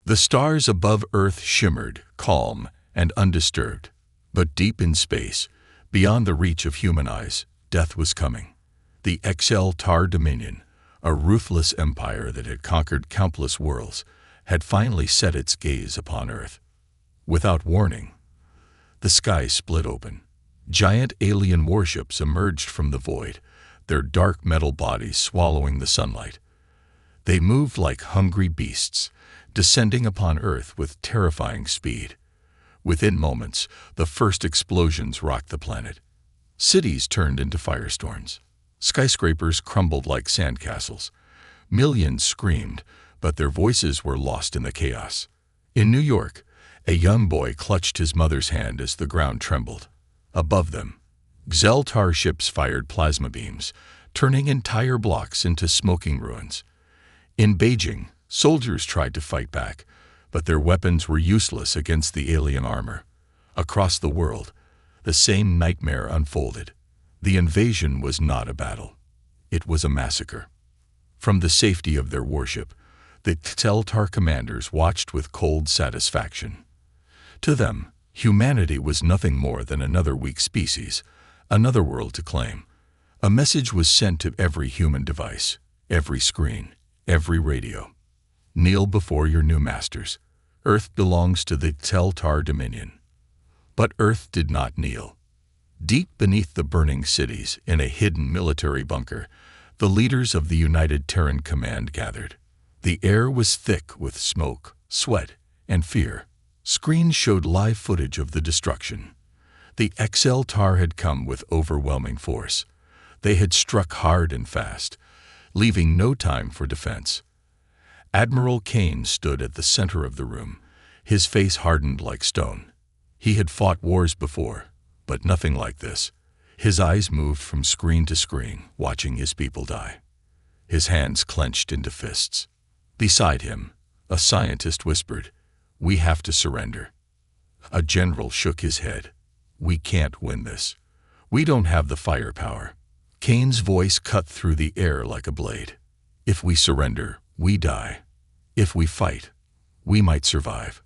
The stars above Earth shimmered, calm and undisturbed. But deep in space, beyond the reach of human eyes, death was coming. The HFY Dominion, a ruthless empire that had conquered countless worlds, had finally set its gaze upon Earth. Without warning, the sky split open. Giant alien warships emerged from the void, their dark metal bodies swallowing the sunlight. They moved like hungry beasts, descending upon Earth with terrifying speed. Within moments, the first explosions rocked the planet. Cities turned into firestorms. Skyscrapers crumbled like sandcastles. Millions screamed, but their voices were lost in the chaos. In New York, a young boy clutched his mother's hand as the ground trembled. Above them, HFY ships fired plasma beams, turning entire blocks into smoking ruins. In Beijing, soldiers tried to fight back, but their weapons were useless against the alien armor. Across the world, the same nightmare unfolded. The invasion was not a battle. It was a massacre. From the safety of their warship, the HFY commanders watched with cold satisfaction. To them, humanity was nothing more than another weak species, another world to claim. A message was sent to every human device, every screen, every radio. Kneel before your new masters. Earth belongs to the HFY Dominion. But Earth did not kneel. Deep beneath the burning cities, in a hidden military bunker, the leaders of the United Terran Command gathered. The air was thick with smoke, sweat, and fear. Screens showed live footage of the destruction. The HFY had come with overwhelming force. They had struck hard and fast, leaving no time for defense. Admiral Kane stood at the center of the room, his face hardened like stone. He had fought wars before, but nothing like this. His eyes moved from screen to screen, watching his people die. His hands clenched into fists. Beside him, a scientist whispered, "We have to surrender." A general shook his head. "We can't win this. We don't have the firepower." Kane's voice cut through the air like a blade. "If we surrender, we die. If we fight, we might survive."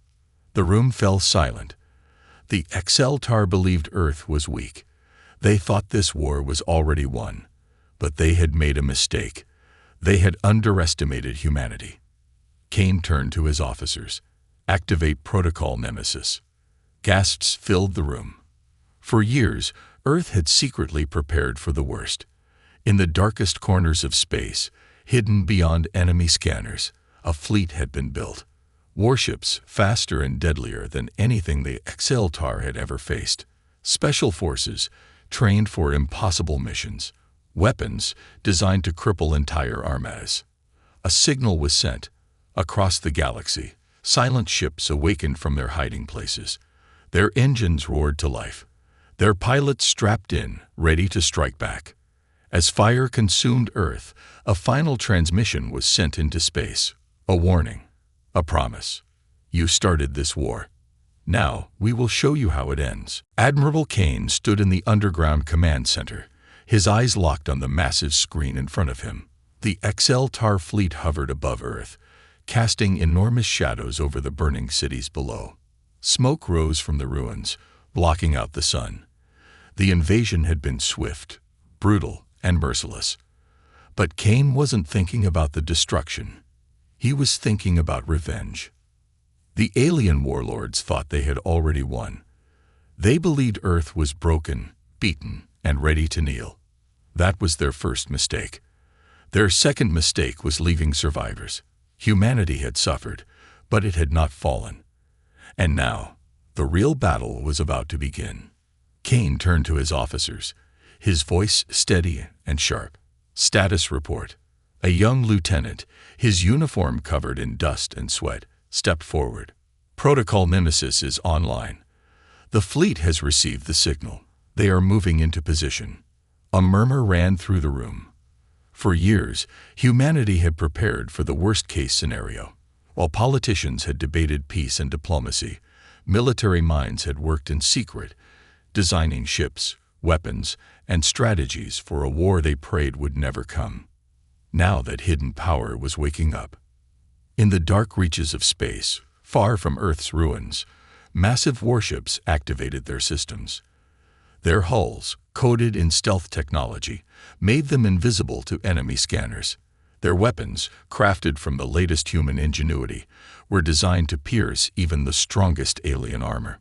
The room fell silent. The HFY believed Earth was weak. They thought this war was already won, but they had made a mistake. They had underestimated humanity. Kane turned to his officers. "Activate Protocol Nemesis." Gasps filled the room. For years, Earth had secretly prepared for the worst. In the darkest corners of space, hidden beyond enemy scanners, a fleet had been built. Warships faster and deadlier than anything the HFY had ever faced. Special forces trained for impossible missions. Weapons designed to cripple entire armadas. A signal was sent. Across the galaxy, silent ships awakened from their hiding places. Their engines roared to life. Their pilots strapped in, ready to strike back. As fire consumed Earth, a final transmission was sent into space. A warning. A promise. "You started this war. Now we will show you how it ends." Admiral Kane stood in the underground command center, his eyes locked on the massive screen in front of him. The HFY fleet hovered above Earth, casting enormous shadows over the burning cities below. Smoke rose from the ruins, blocking out the sun. The invasion had been swift, brutal, and merciless. But Kane wasn't thinking about the destruction. He was thinking about revenge. The alien warlords thought they had already won. They believed Earth was broken, beaten, and ready to kneel. That was their first mistake. Their second mistake was leaving survivors. Humanity had suffered, but it had not fallen. And now, the real battle was about to begin. Kane turned to his officers, his voice steady and sharp. "Status report." A young lieutenant, his uniform covered in dust and sweat, stepped forward. "Protocol Nemesis is online. The fleet has received the signal. They are moving into position." A murmur ran through the room. For years, humanity had prepared for the worst-case scenario. While politicians had debated peace and diplomacy, military minds had worked in secret, designing ships, weapons, and strategies for a war they prayed would never come. Now that hidden power was waking up. In the dark reaches of space, Far from Earth's ruins, massive warships activated their systems. Their hulls, coated in stealth technology, made them invisible to enemy scanners. Their weapons, crafted from the latest human ingenuity, were designed to pierce even the strongest alien armor.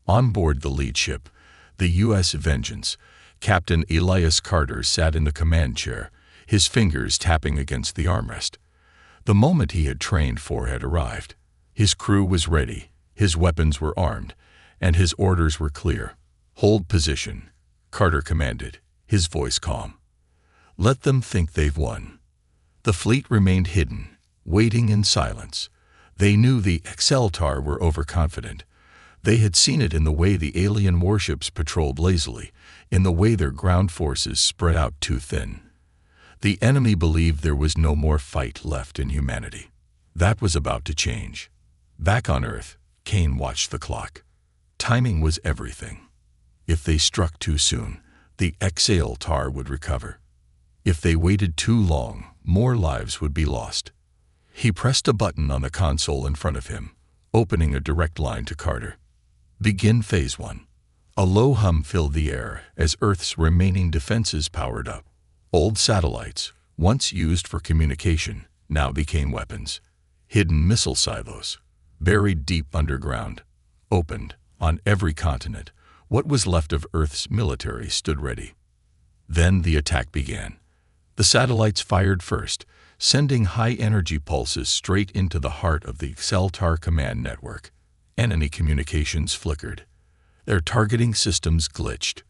On board the lead ship, the U.S. Vengeance, Captain Elias Carter sat in the command chair, his fingers tapping against the armrest. The moment he had trained for had arrived. His crew was ready, his weapons were armed, and his orders were clear. "Hold position," Carter commanded, his voice calm. "Let them think they've won." The fleet remained hidden, waiting in silence. They knew the Exceltar were overconfident. They had seen it in the way the alien warships patrolled lazily, in the way their ground forces spread out too thin. The enemy believed there was no more fight left in humanity. That was about to change. Back on Earth, Kane watched the clock. Timing was everything. If they struck too soon, the Exceltar would recover. If they waited too long, more lives would be lost. He pressed a button on the console in front of him, opening a direct line to Carter. "Begin Phase 1. A low hum filled the air as Earth's remaining defenses powered up. Old satellites, once used for communication, now became weapons. Hidden missile silos, buried deep underground, opened on every continent. What was left of Earth's military stood ready. Then the attack began. The satellites fired first, sending high-energy pulses straight into the heart of the Exceltar command network. Enemy communications flickered. Their targeting systems glitched.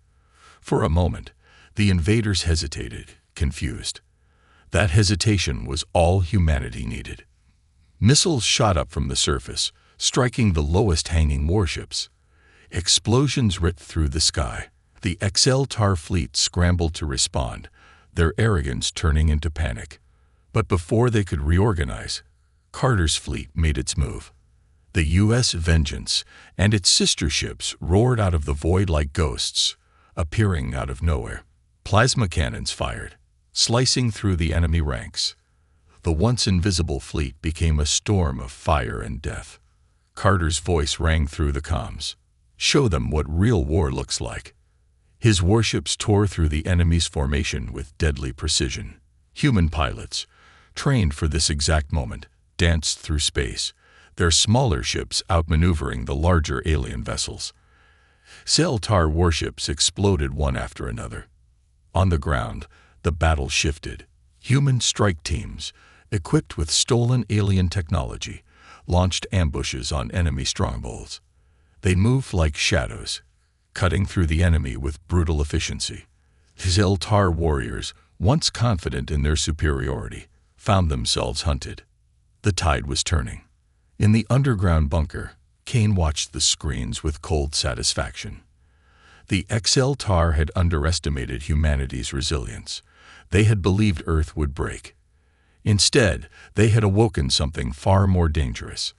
For a moment, the invaders hesitated, confused. That hesitation was all humanity needed. Missiles shot up from the surface, striking the lowest-hanging warships. Explosions ripped through the sky. The Exceltar fleet scrambled to respond, their arrogance turning into panic. But before they could reorganize, Carter's fleet made its move. The U.S. Vengeance and its sister ships roared out of the void like ghosts, appearing out of nowhere. Plasma cannons fired, slicing through the enemy ranks. The once invisible fleet became a storm of fire and death. Carter's voice rang through the comms. "Show them what real war looks like." His warships tore through the enemy's formation with deadly precision. Human pilots, trained for this exact moment, danced through space, their smaller ships outmaneuvering the larger alien vessels. Exceltar warships exploded one after another. On the ground, the battle shifted. Human strike teams, equipped with stolen alien technology, launched ambushes on enemy strongholds. They moved like shadows, cutting through the enemy with brutal efficiency. Exceltar warriors, once confident in their superiority, found themselves hunted. The tide was turning. In the underground bunker, Kane watched the screens with cold satisfaction. The Exceltar had underestimated humanity's resilience. They had believed Earth would break. Instead, they had awoken something far more dangerous.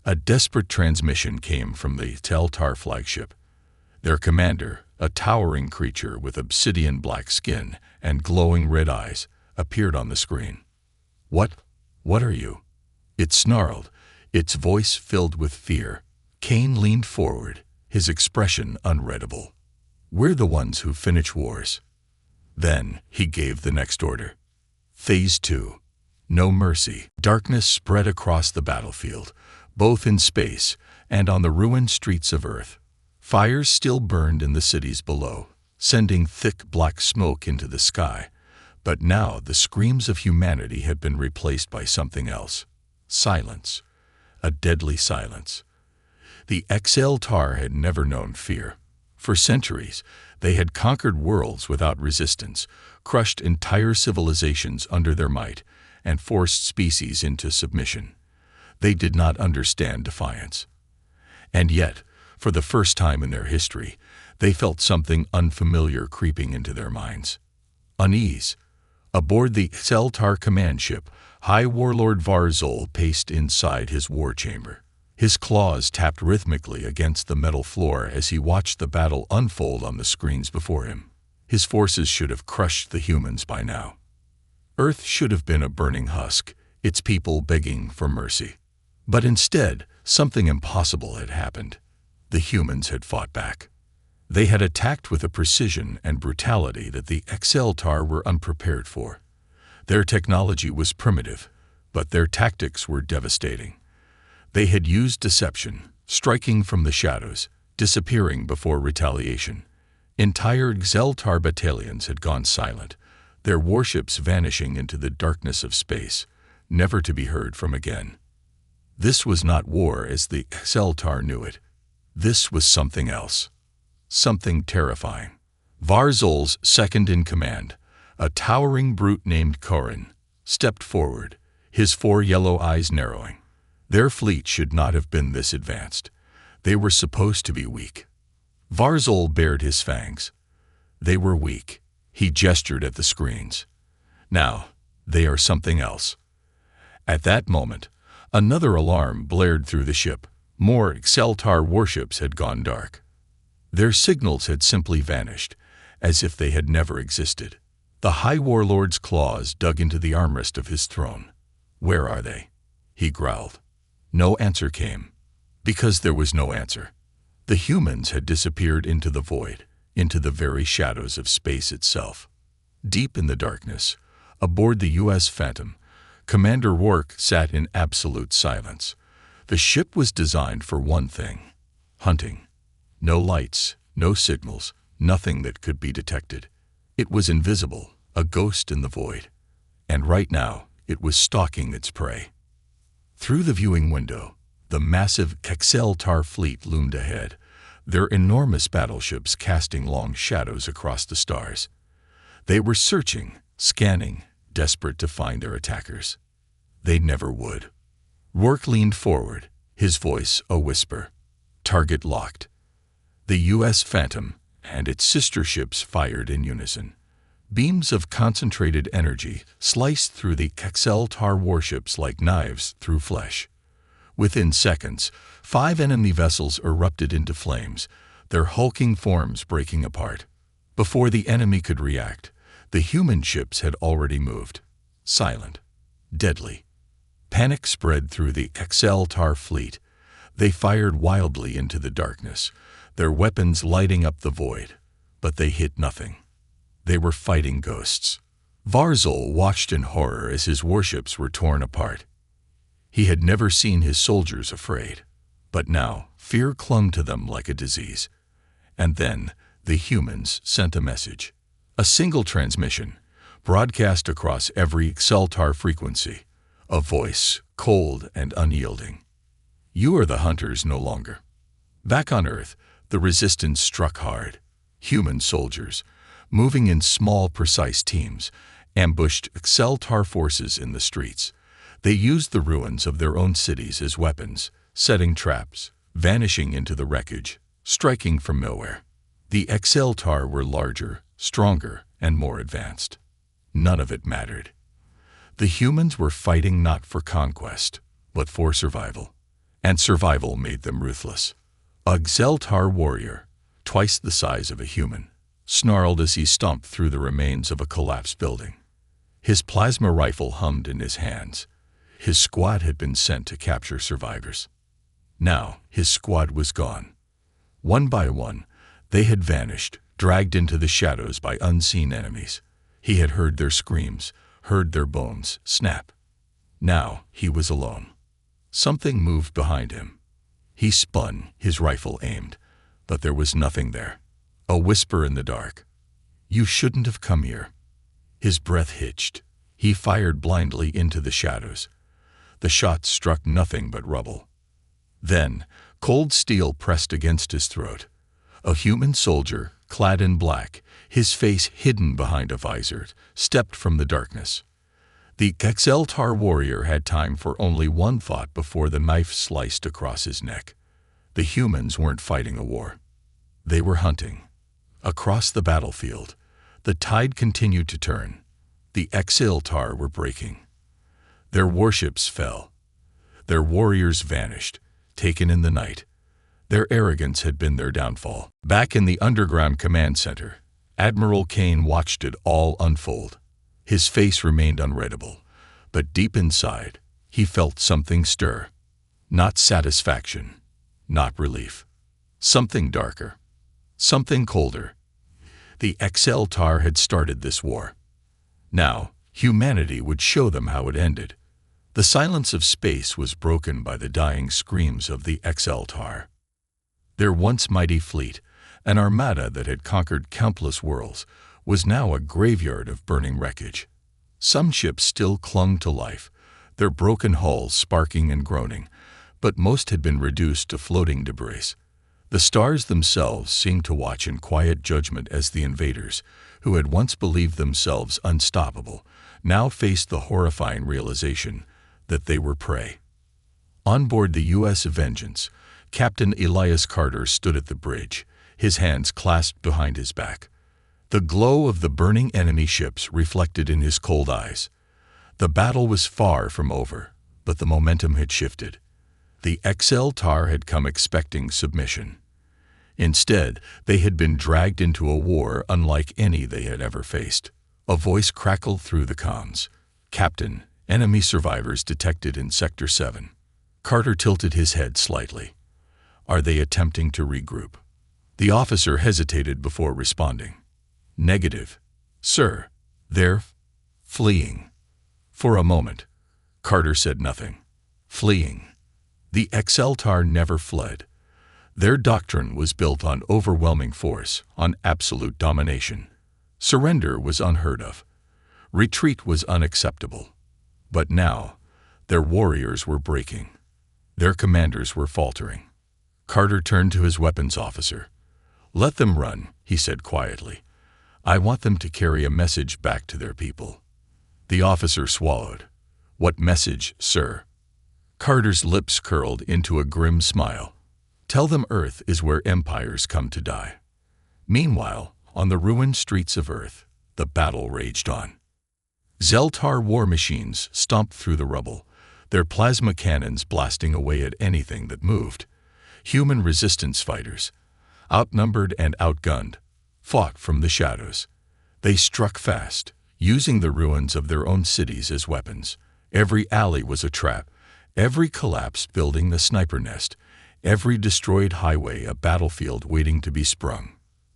A desperate transmission came from the Exceltar flagship. Their commander, a towering creature with obsidian black skin and glowing red eyes, appeared on the screen. What are you?" It snarled, its voice filled with fear. Kane leaned forward, his expression unreadable. "We're the ones who finish wars." Then he gave the next order. Phase 2. No mercy. Darkness spread across the battlefield, both in space and on the ruined streets of Earth. Fires still burned in the cities below, sending thick black smoke into the sky. But now the screams of humanity had been replaced by something else. Silence. A deadly silence. The Exceltar had never known fear. For centuries, they had conquered worlds without resistance, crushed entire civilizations under their might, and forced species into submission. They did not understand defiance. And yet, for the first time in their history, they felt something unfamiliar creeping into their minds. Unease. Aboard the Exceltar command ship, High Warlord Varzol paced inside his war chamber. His claws tapped rhythmically against the metal floor as he watched the battle unfold on the screens before him. His forces should have crushed the humans by now. Earth should have been a burning husk, its people begging for mercy. But instead, Something impossible had happened. The humans had fought back. They had attacked with a precision and brutality that the XLTAR were unprepared for. Their technology was primitive, but their tactics were devastating. They had used deception, striking from the shadows, disappearing before retaliation. Entire XLTAR battalions had gone silent, their warships vanishing into the darkness of space, never to be heard from again. This was not war as the XLTAR knew it. This was something else. Something terrifying. Varzol's second in command, a towering brute named Korin, stepped forward, his 4 yellow eyes narrowing. Their fleet should not have been this advanced. They were supposed to be weak. Varzol bared his fangs. They were weak. He gestured at the screens. Now, they are something else. At that moment, another alarm blared through the ship. More XLTAR warships had gone dark. Their signals had simply vanished, as if they had never existed. The High Warlord's claws dug into the armrest of his throne. "Where are they?" he growled. No answer came, because there was no answer. The humans had disappeared into the void, into the very shadows of space itself. Deep in the darkness, aboard the U.S. Phantom, Commander Rourke sat in absolute silence. The ship was designed for one thing: hunting. No lights, no signals, nothing that could be detected. It was invisible, a ghost in the void. And right now, it was stalking its prey. Through the viewing window, the massive XLTAR fleet loomed ahead, their enormous battleships casting long shadows across the stars. They were searching, scanning, desperate to find their attackers. They never would. Rourke leaned forward, his voice a whisper. Target locked. The U.S. Phantom and its sister ships fired in unison. Beams of concentrated energy sliced through the XLTAR warships like knives through flesh. Within seconds, 5 enemy vessels erupted into flames, their hulking forms breaking apart. Before the enemy could react, the human ships had already moved. Silent. Deadly. Panic spread through the XLTAR fleet. They fired wildly into the darkness, their weapons lighting up the void, but they hit nothing. They were fighting ghosts. Varzol watched in horror as his warships were torn apart. He had never seen his soldiers afraid, but now fear clung to them like a disease. And then the humans sent a message. A single transmission, broadcast across every XLTAR frequency. A voice, cold and unyielding. You are the hunters no longer. Back on Earth, the resistance struck hard. Human soldiers, moving in small, precise teams, ambushed XLTAR forces in the streets. They used the ruins of their own cities as weapons, setting traps, vanishing into the wreckage, striking from nowhere. The XLTAR were larger, stronger, and more advanced. None of it mattered. The humans were fighting not for conquest, but for survival. And survival made them ruthless. A XLTAR warrior, twice the size of a human, snarled as he stomped through the remains of a collapsed building. His plasma rifle hummed in his hands. His squad had been sent to capture survivors. Now his squad was gone. One by one, they had vanished, dragged into the shadows by unseen enemies. He had heard their screams, heard their bones snap. Now he was alone. Something moved behind him. He spun, his rifle aimed, but there was nothing there. A whisper in the dark. You shouldn't have come here. His breath hitched. He fired blindly into the shadows. The shot struck nothing but rubble. Then, cold steel pressed against his throat. A human soldier, clad in black, his face hidden behind a visor, stepped from the darkness. The XLTAR warrior had time for only one thought before the knife sliced across his neck. The humans weren't fighting a war. They were hunting. Across the battlefield, the tide continued to turn. The XLTAR were breaking. Their warships fell. Their warriors vanished, taken in the night. Their arrogance had been their downfall. Back in the underground command center, Admiral Kane watched it all unfold. His face remained unreadable, but deep inside, he felt something stir. Not satisfaction, not relief. Something darker, something colder. The XL-TAR had started this war. Now, humanity would show them how it ended. The silence of space was broken by the dying screams of the XL-TAR. Their once mighty fleet, an armada that had conquered countless worlds, was now a graveyard of burning wreckage. Some ships still clung to life, their broken hulls sparking and groaning, but most had been reduced to floating debris. The stars themselves seemed to watch in quiet judgment as the invaders, who had once believed themselves unstoppable, now faced the horrifying realization that they were prey. On board the U.S. Vengeance, Captain Elias Carter stood at the bridge, his hands clasped behind his back. The glow of the burning enemy ships reflected in his cold eyes. The battle was far from over, but the momentum had shifted. The XL-TAR had come expecting submission. Instead, they had been dragged into a war unlike any they had ever faced. A voice crackled through the comms. "Captain, enemy survivors detected in Sector 7. Carter tilted his head slightly. "Are they attempting to regroup?" The officer hesitated before responding. "Negative, sir. They're fleeing." For a moment, Carter said nothing. Fleeing. The XL-TAR never fled. Their doctrine was built on overwhelming force, on absolute domination. Surrender was unheard of. Retreat was unacceptable. But now, their warriors were breaking. Their commanders were faltering. Carter turned to his weapons officer. "Let them run," he said quietly. "I want them to carry a message back to their people." The officer swallowed. "What message, sir?" Carter's lips curled into a grim smile. "Tell them Earth is where empires come to die." Meanwhile, on the ruined streets of Earth, the battle raged on. XL-TAR war machines stomped through the rubble, their plasma cannons blasting away at anything that moved. Human resistance fighters, outnumbered and outgunned, fought from the shadows. They struck fast, using the ruins of their own cities as weapons. Every alley was a trap, every collapsed building a sniper nest, every destroyed highway a battlefield waiting to be sprung.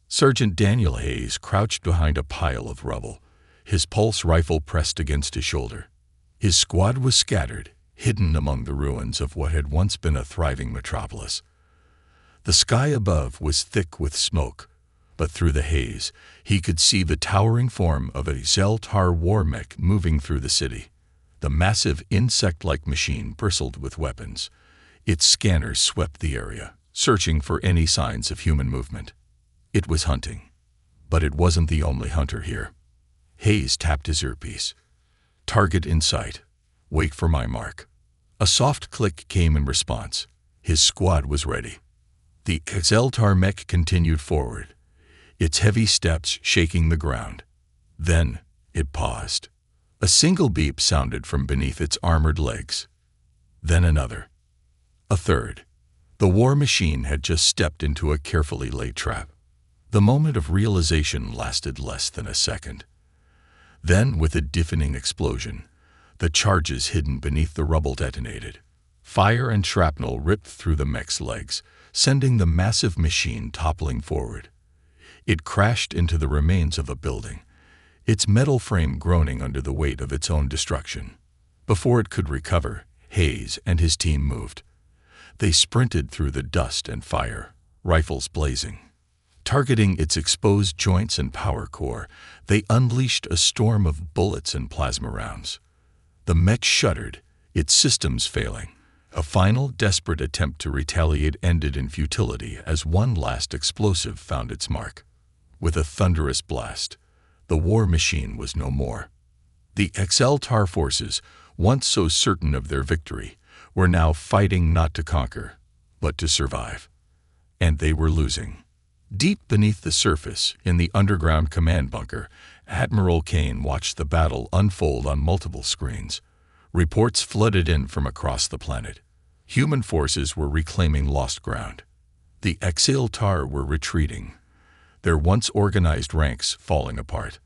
Sergeant Daniel Hayes crouched behind a pile of rubble, his pulse rifle pressed against his shoulder. His squad was scattered, hidden among the ruins of what had once been a thriving metropolis. The sky above was thick with smoke, but through the haze, he could see the towering form of a XL-TAR war mech moving through the city. The massive insect-like machine bristled with weapons. Its scanners swept the area, searching for any signs of human movement. It was hunting. But it wasn't the only hunter here. Hayes tapped his earpiece. "Target in sight. Wait for my mark." A soft click came in response. His squad was ready. The XL-TAR mech continued forward, its heavy steps shaking the ground. Then it paused. A single beep sounded from beneath its armored legs. Then another. A third. The war machine had just stepped into a carefully laid trap. The moment of realization lasted less than a second. Then, with a deafening explosion, the charges hidden beneath the rubble detonated. Fire and shrapnel ripped through the mech's legs, sending the massive machine toppling forward. It crashed into the remains of a building, its metal frame groaning under the weight of its own destruction. Before it could recover, Hayes and his team moved. They sprinted through the dust and fire, rifles blazing. Targeting its exposed joints and power core, they unleashed a storm of bullets and plasma rounds. The mech shuddered, its systems failing. A final, desperate attempt to retaliate ended in futility as one last explosive found its mark. With a thunderous blast, the war machine was no more. The XL-TAR forces, once so certain of their victory, were now fighting not to conquer, but to survive. And they were losing. Deep beneath the surface, in the underground command bunker, Admiral Kane watched the battle unfold on multiple screens. Reports flooded in from across the planet. Human forces were reclaiming lost ground. The XL-TAR were retreating, their once organized ranks falling apart.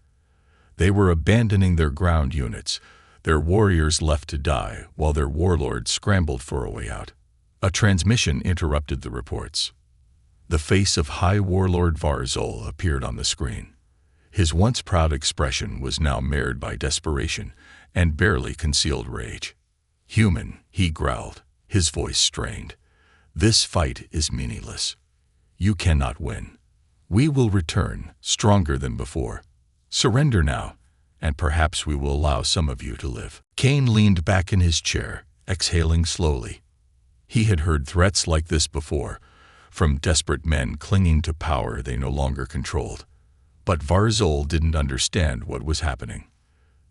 They were abandoning their ground units, their warriors left to die while their warlords scrambled for a way out. A transmission interrupted the reports. The face of High Warlord Varzol appeared on the screen. His once proud expression was now marred by desperation and barely concealed rage. "Human," he growled, his voice strained. "This fight is meaningless. You cannot win. We will return, stronger than before. Surrender now, and perhaps we will allow some of you to live." Kane leaned back in his chair, exhaling slowly. He had heard threats like this before, from desperate men clinging to power they no longer controlled. But Varzol didn't understand what was happening.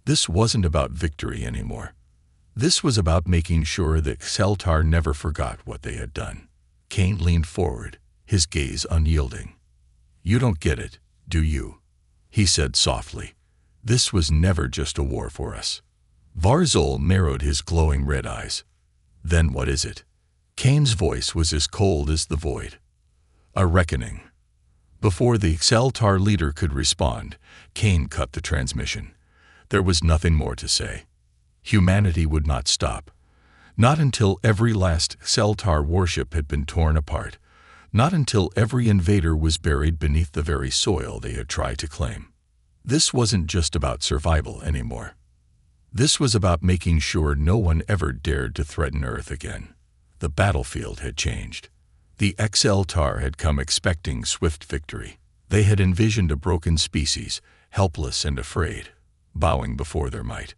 This wasn't about victory anymore. This was about making sure that Xeltar never forgot what they had done. Kane leaned forward, his gaze unyielding. "You don't get it, do you?" he said softly. "This was never just a war for us." Varzol narrowed his glowing red eyes. "Then what is it?" Kane's voice was as cold as the void. "A reckoning." Before the Xeltar leader could respond, Kane cut the transmission. There was nothing more to say. Humanity would not stop. Not until every last Xeltar warship had been torn apart. Not until every invader was buried beneath the very soil they had tried to claim. This wasn't just about survival anymore. This was about making sure no one ever dared to threaten Earth again. The battlefield had changed. The Xeltar had come expecting swift victory. They had envisioned a broken species, helpless and afraid, bowing before their might.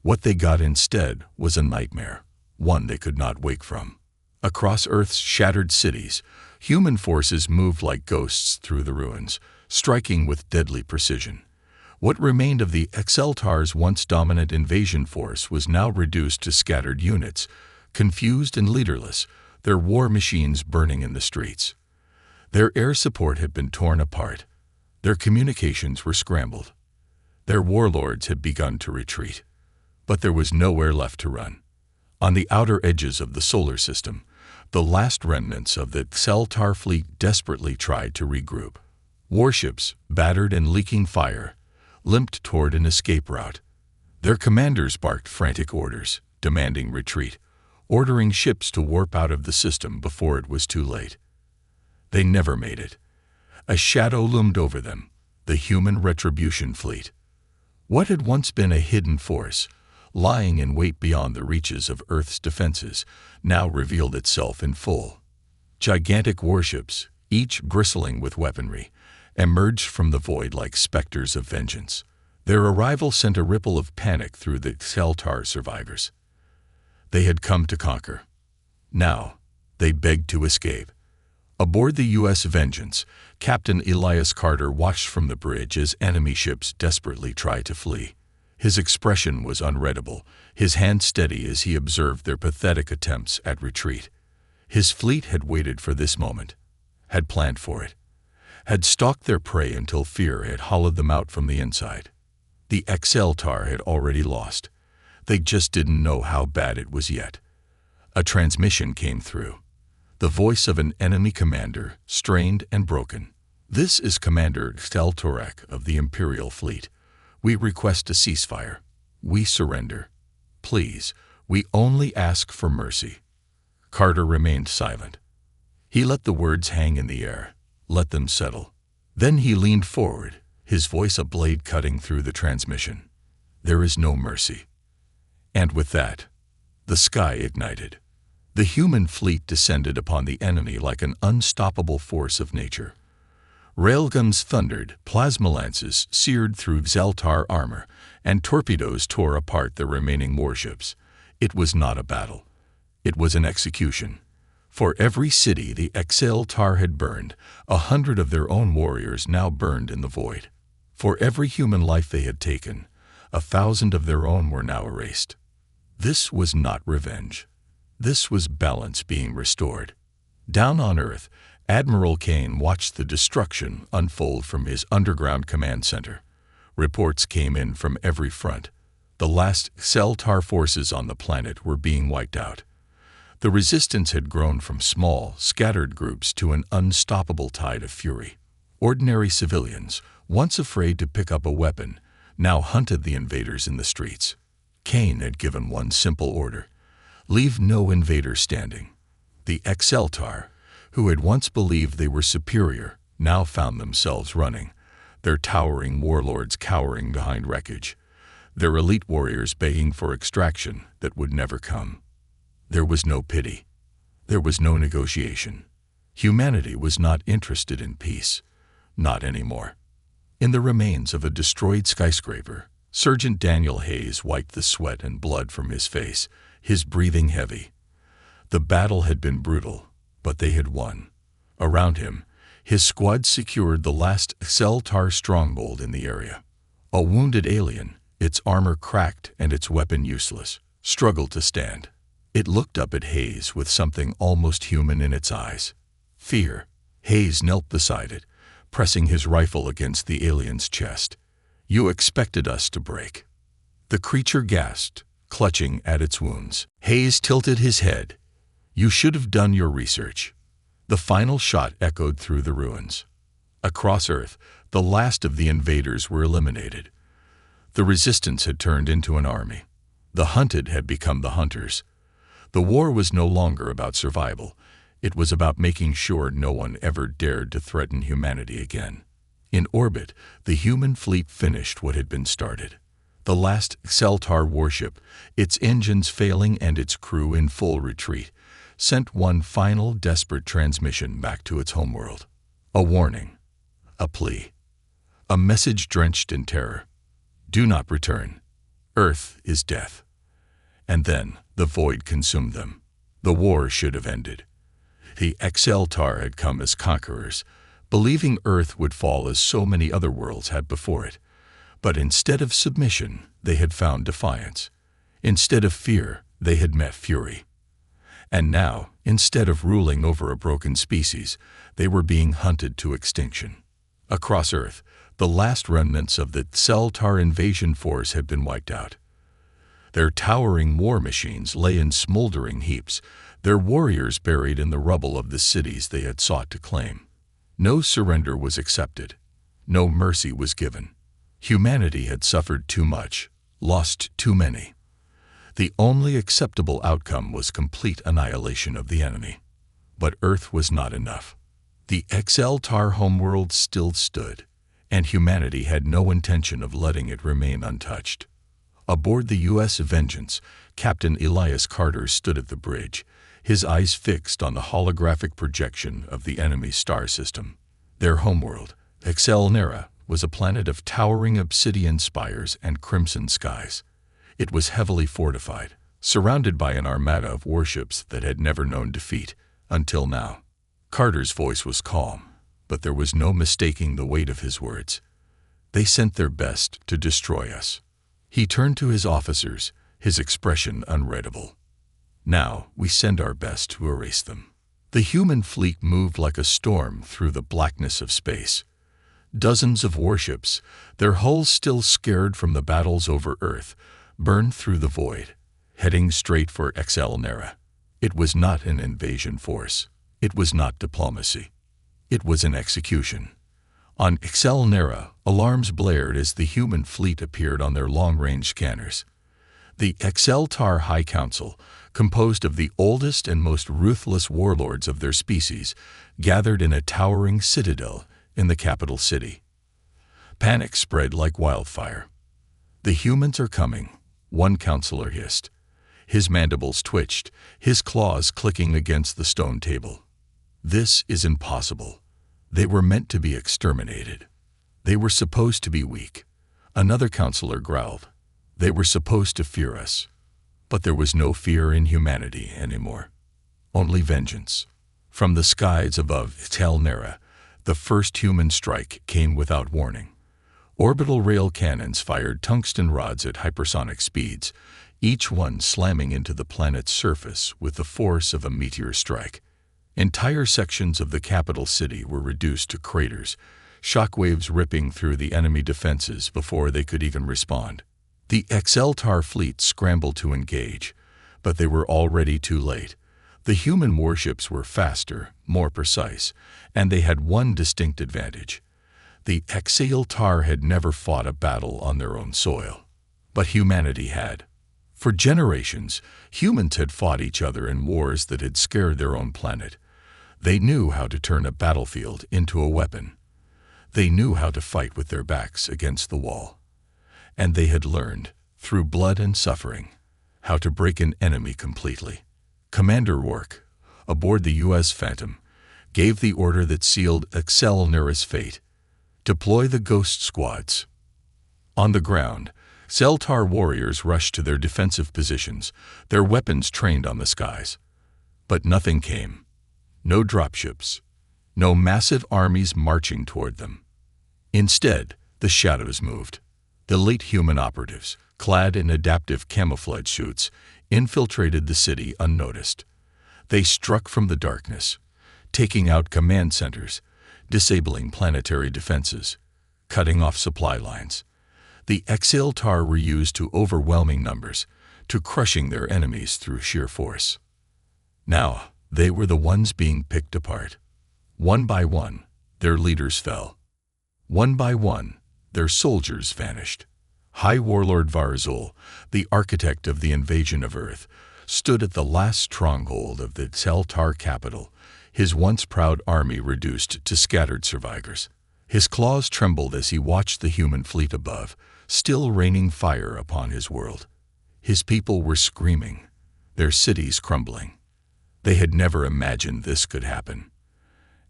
What they got instead was a nightmare, one they could not wake from. Across Earth's shattered cities, human forces moved like ghosts through the ruins, striking with deadly precision. What remained of the Xeltar's once dominant invasion force was now reduced to scattered units, confused and leaderless, their war machines burning in the streets. Their air support had been torn apart. Their communications were scrambled. Their warlords had begun to retreat. But there was nowhere left to run. On the outer edges of the solar system, the last remnants of the Xeltar fleet desperately tried to regroup. Warships, battered and leaking fire, limped toward an escape route. Their commanders barked frantic orders, demanding retreat, ordering ships to warp out of the system before it was too late. They never made it. A shadow loomed over them, the human retribution fleet. What had once been a hidden force, lying in wait beyond the reaches of Earth's defenses, now revealed itself in full. Gigantic warships, each bristling with weaponry, emerged from the void like specters of vengeance. Their arrival sent a ripple of panic through the Xeltar survivors. They had come to conquer. Now, they begged to escape. Aboard the U.S. Vengeance, Captain Elias Carter watched from the bridge as enemy ships desperately tried to flee. His expression was unreadable, his hand steady as he observed their pathetic attempts at retreat. His fleet had waited for this moment, had planned for it, had stalked their prey until fear had hollowed them out from the inside. The Xeltar had already lost. They just didn't know how bad it was yet. A transmission came through. The voice of an enemy commander, strained and broken. "This is Commander Counterattack of the Imperial Fleet. We request a ceasefire. We surrender. Please, we only ask for mercy." Carter remained silent. He let the words hang in the air, let them settle. Then he leaned forward, his voice a blade cutting through the transmission. "There is no mercy." And with that, the sky ignited. The human fleet descended upon the enemy like an unstoppable force of nature. Railguns thundered, plasma lances seared through Xeltar armor, and torpedoes tore apart the remaining warships. It was not a battle. It was an execution. For every city the Xeltar had burned, 100 of their own warriors now burned in the void. For every human life they had taken, 1,000 of their own were now erased. This was not revenge. This was balance being restored. Down on Earth, Admiral Kane watched the destruction unfold from his underground command center. Reports came in from every front. The last Xeltar forces on the planet were being wiped out. The resistance had grown from small, scattered groups to an unstoppable tide of fury. Ordinary civilians, once afraid to pick up a weapon, now hunted the invaders in the streets. Kane had given one simple order: leave no invader standing. The Exceltar, who had once believed they were superior, now found themselves running, their towering warlords cowering behind wreckage, their elite warriors begging for extraction that would never come. There was no pity. There was no negotiation. Humanity was not interested in peace. Not anymore. In the remains of a destroyed skyscraper, Sergeant Daniel Hayes wiped the sweat and blood from his face, his breathing heavy. The battle had been brutal, but they had won. Around him, his squad secured the last Exceltar stronghold in the area. A wounded alien, its armor cracked and its weapon useless, struggled to stand. It looked up at Hayes with something almost human in its eyes. Fear. Hayes knelt beside it, pressing his rifle against the alien's chest. "You expected us to break." The creature gasped, clutching at its wounds. Hayes tilted his head. "You should have done your research." The final shot echoed through the ruins. Across Earth, the last of the invaders were eliminated. The resistance had turned into an army. The hunted had become the hunters. The war was no longer about survival. It was about making sure no one ever dared to threaten humanity again. In orbit, the human fleet finished what had been started. The last Exceltar warship, its engines failing and its crew in full retreat, sent one final desperate transmission back to its homeworld. A warning. A plea. A message drenched in terror. Do not return. Earth is death. And then the void consumed them. The war should have ended. The Exceltar had come as conquerors, believing Earth would fall as so many other worlds had before it. But instead of submission, they had found defiance. Instead of fear, they had met fury. And now, instead of ruling over a broken species, they were being hunted to extinction. Across Earth, the last remnants of the Exceltar invasion force had been wiped out. Their towering war machines lay in smoldering heaps, their warriors buried in the rubble of the cities they had sought to claim. No surrender was accepted. No mercy was given. Humanity had suffered too much, lost too many. The only acceptable outcome was complete annihilation of the enemy. But Earth was not enough. The Exceltar homeworld still stood, and humanity had no intention of letting it remain untouched. Aboard the U.S. Vengeance, Captain Elias Carter stood at the bridge, his eyes fixed on the holographic projection of the enemy's star system. Their homeworld, Excelnera, was a planet of towering obsidian spires and crimson skies. It was heavily fortified, surrounded by an armada of warships that had never known defeat, until now. Carter's voice was calm, but there was no mistaking the weight of his words. They sent their best to destroy us. He turned to his officers, his expression unreadable. Now we send our best to erase them. The human fleet moved like a storm through the blackness of space. Dozens of warships, their hulls still scarred from the battles over Earth, burned through the void, heading straight for Excelnera. It was not an invasion force. It was not diplomacy. It was an execution. On Excelnera, alarms blared as the human fleet appeared on their long-range scanners. The Exceltar High Council, composed of the oldest and most ruthless warlords of their species, gathered in a towering citadel in the capital city. Panic spread like wildfire. "The humans are coming," one counselor hissed. His mandibles twitched, his claws clicking against the stone table. "This is impossible. They were meant to be exterminated. They were supposed to be weak." Another counselor growled. "They were supposed to fear us." But there was no fear in humanity anymore. Only vengeance. From the skies above Excelnera, the first human strike came without warning. Orbital rail cannons fired tungsten rods at hypersonic speeds, each one slamming into the planet's surface with the force of a meteor strike. Entire sections of the capital city were reduced to craters, shockwaves ripping through the enemy defenses before they could even respond. The Exceltar fleet scrambled to engage, but they were already too late. The human warships were faster, more precise, and they had one distinct advantage. The Exceltar had never fought a battle on their own soil, but humanity had. For generations, humans had fought each other in wars that had scared their own planet. They knew how to turn a battlefield into a weapon. They knew how to fight with their backs against the wall. And they had learned, through blood and suffering, how to break an enemy completely. Commander Rourke, aboard the U.S. Phantom, gave the order that sealed Excelnera's fate: deploy the Ghost Squads. On the ground, Zeltar warriors rushed to their defensive positions, their weapons trained on the skies. But nothing came. No dropships. No massive armies marching toward them. Instead, the shadows moved. The late human operatives, clad in adaptive camouflage suits, infiltrated the city unnoticed. They struck from the darkness, taking out command centers, disabling planetary defenses, cutting off supply lines. The Exceltar were used to overwhelming numbers, to crushing their enemies through sheer force. Now, they were the ones being picked apart. One by one, their leaders fell. One by one, their soldiers vanished. High Warlord Varzul, the architect of the invasion of Earth, stood at the last stronghold of the Zeltar capital, his once proud army reduced to scattered survivors. His claws trembled as he watched the human fleet above, still raining fire upon his world. His people were screaming, their cities crumbling. They had never imagined this could happen.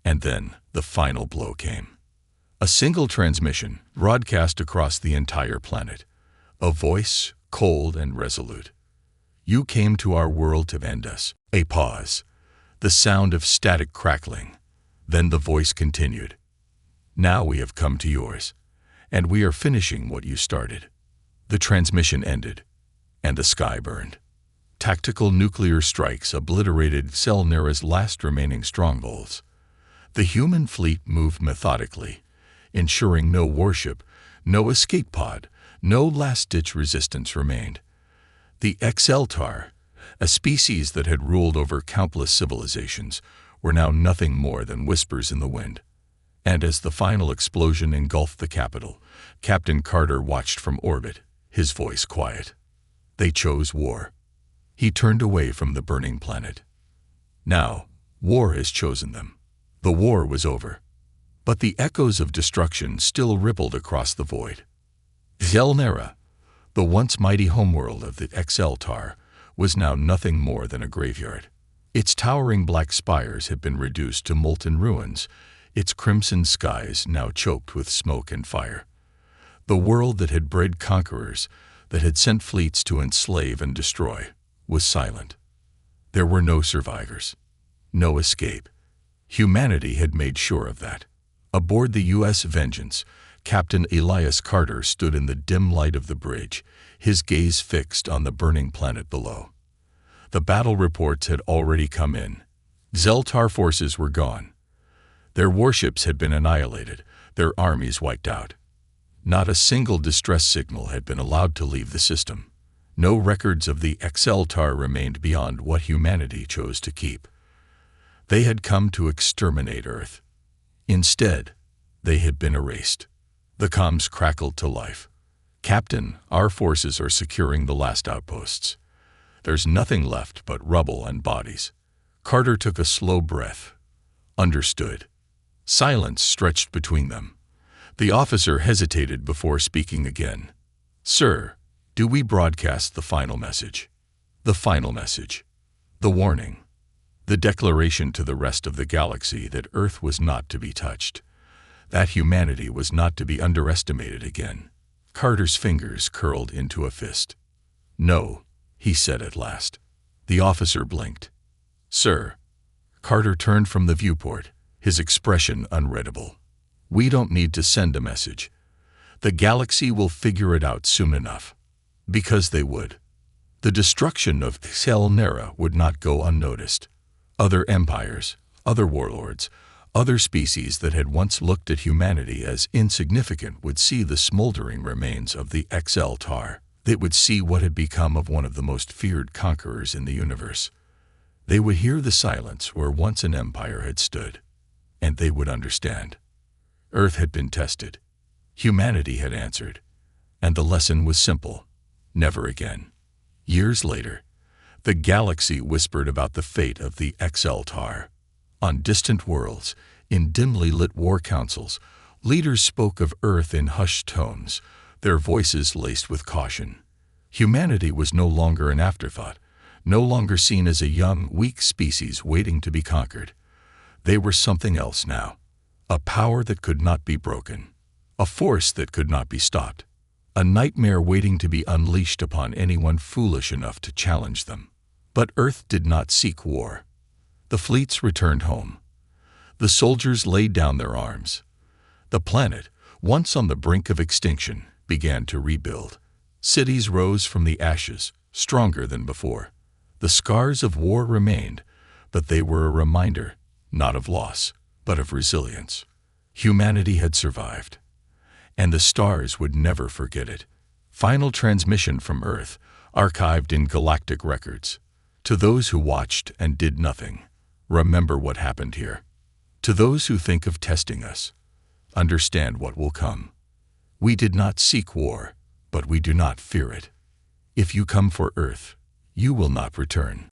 And then the final blow came. A single transmission broadcast across the entire planet. A voice, cold and resolute. You came to our world to end us. A pause. The sound of static crackling. Then the voice continued. Now we have come to yours, and we are finishing what you started. The transmission ended, and the sky burned. Tactical nuclear strikes obliterated Excelnera's last remaining strongholds. The human fleet moved methodically, ensuring no warship, no escape pod, no last-ditch resistance remained. The Exceltar, a species that had ruled over countless civilizations, were now nothing more than whispers in the wind. And as the final explosion engulfed the capital, Captain Carter watched from orbit, his voice quiet. They chose war. He turned away from the burning planet. Now, war has chosen them. The war was over. But the echoes of destruction still rippled across the void. Excelnera, the once mighty homeworld of the Exceltar, was now nothing more than a graveyard. Its towering black spires had been reduced to molten ruins, its crimson skies now choked with smoke and fire. The world that had bred conquerors, that had sent fleets to enslave and destroy, was silent. There were no survivors, no escape. Humanity had made sure of that. Aboard the U.S. Vengeance, Captain Elias Carter stood in the dim light of the bridge, his gaze fixed on the burning planet below. The battle reports had already come in. Zeltar forces were gone. Their warships had been annihilated, their armies wiped out. Not a single distress signal had been allowed to leave the system. No records of the Exceltar remained beyond what humanity chose to keep. They had come to exterminate Earth. Instead, they had been erased. The comms crackled to life. Captain, our forces are securing the last outposts. There's nothing left but rubble and bodies. Carter took a slow breath. Understood. Silence stretched between them. The officer hesitated before speaking again. Sir, do we broadcast the final message? The final message. The warning. The declaration to the rest of the galaxy that Earth was not to be touched. That humanity was not to be underestimated again. Carter's fingers curled into a fist. No, he said at last. The officer blinked. Sir. Carter turned from the viewport, his expression unreadable. We don't need to send a message. The galaxy will figure it out soon enough. Because they would. The destruction of Excelnera would not go unnoticed. Other empires, other warlords, other species that had once looked at humanity as insignificant would see the smoldering remains of the Exceltar. They would see what had become of one of the most feared conquerors in the universe. They would hear the silence where once an empire had stood, and they would understand. Earth had been tested. Humanity had answered. And the lesson was simple. Never again. Years later, the galaxy whispered about the fate of the XL-TAR. On distant worlds, in dimly lit war councils, leaders spoke of Earth in hushed tones, their voices laced with caution. Humanity was no longer an afterthought, no longer seen as a young, weak species waiting to be conquered. They were something else now, a power that could not be broken, a force that could not be stopped, a nightmare waiting to be unleashed upon anyone foolish enough to challenge them. But Earth did not seek war. The fleets returned home. The soldiers laid down their arms. The planet, once on the brink of extinction, began to rebuild. Cities rose from the ashes, stronger than before. The scars of war remained, but they were a reminder, not of loss, but of resilience. Humanity had survived, and the stars would never forget it. Final transmission from Earth, archived in galactic records. To those who watched and did nothing, remember what happened here. To those who think of testing us, understand what will come. We did not seek war, but we do not fear it. If you come for Earth, you will not return.